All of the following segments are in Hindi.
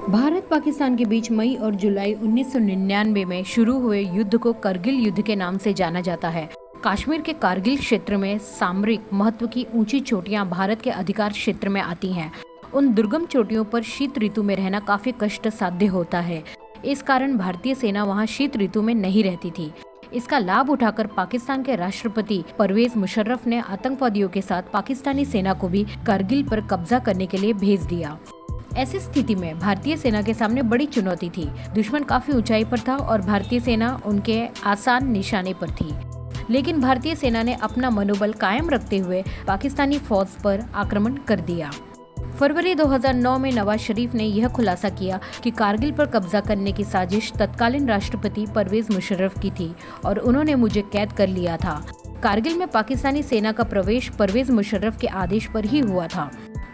भारत पाकिस्तान के बीच मई और जुलाई 1999 में शुरू हुए युद्ध को करगिल युद्ध के नाम से जाना जाता है। कश्मीर के कारगिल क्षेत्र में सामरिक महत्व की ऊंची चोटियां भारत के अधिकार क्षेत्र में आती हैं। उन दुर्गम चोटियों पर शीत ऋतु में रहना काफी कष्ट साध्य होता है। इस कारण भारतीय सेना वहां शीत ऋतु में नहीं रहती थी। इसका लाभ उठाकर पाकिस्तान के राष्ट्रपति परवेज मुशर्रफ ने आतंकवादियों के साथ पाकिस्तानी सेना को भी कारगिल पर कब्जा करने के लिए भेज दिया। ऐसी स्थिति में भारतीय सेना के सामने बड़ी चुनौती थी। दुश्मन काफी ऊंचाई पर था और भारतीय सेना उनके आसान निशाने पर थी। लेकिन भारतीय सेना ने अपना मनोबल कायम रखते हुए पाकिस्तानी फौज पर आक्रमण कर दिया। फरवरी 2009 में नवाज शरीफ ने यह खुलासा किया कि कारगिल पर कब्जा करने की साजिश तत्कालीन राष्ट्रपति परवेज मुशर्रफ की थी और उन्होंने मुझे कैद कर लिया था। कारगिल में पाकिस्तानी सेना का प्रवेश परवेज मुशर्रफ के आदेश पर ही हुआ था,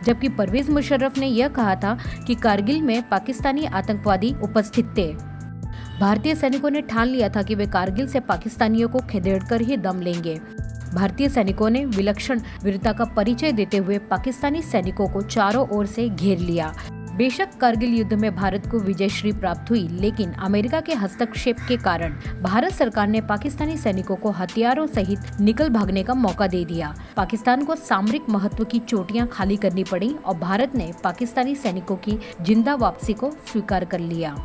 जबकि परवेज मुशर्रफ ने यह कहा था कि कारगिल में पाकिस्तानी आतंकवादी उपस्थित थे। भारतीय सैनिकों ने ठान लिया था कि वे कारगिल से पाकिस्तानियों को खदेड़कर ही दम लेंगे। भारतीय सैनिकों ने विलक्षण वीरता का परिचय देते हुए पाकिस्तानी सैनिकों को चारों ओर से घेर लिया। बेशक कारगिल युद्ध में भारत को विजयश्री प्राप्त हुई, लेकिन अमेरिका के हस्तक्षेप के कारण भारत सरकार ने पाकिस्तानी सैनिकों को हथियारों सहित निकल भागने का मौका दे दिया। पाकिस्तान को सामरिक महत्व की चोटियां खाली करनी पड़ी और भारत ने पाकिस्तानी सैनिकों की जिंदा वापसी को स्वीकार कर लिया।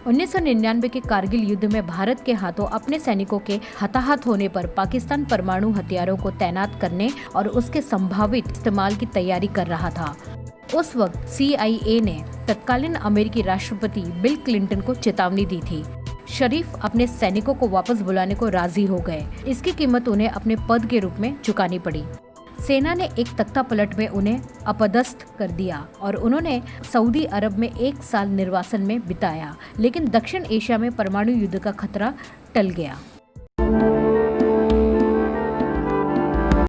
1999 के कारगिल युद्ध में भारत के हाथों अपने सैनिकों के हताहत होने पर पाकिस्तान परमाणु हथियारों को तैनात करने और उसके संभावित इस्तेमाल की तैयारी कर रहा था। उस वक्त CIA ने तत्कालीन अमेरिकी राष्ट्रपति बिल क्लिंटन को चेतावनी दी थी। शरीफ अपने सैनिकों को वापस बुलाने को राजी हो गए। इसकी कीमत उन्हें अपने पद के रूप में चुकानी पड़ी। सेना ने एक तख्ता पलट में उन्हें अपदस्थ कर दिया और उन्होंने सऊदी अरब में 1 साल निर्वासन में बिताया, लेकिन दक्षिण एशिया में परमाणु युद्ध का खतरा टल गया।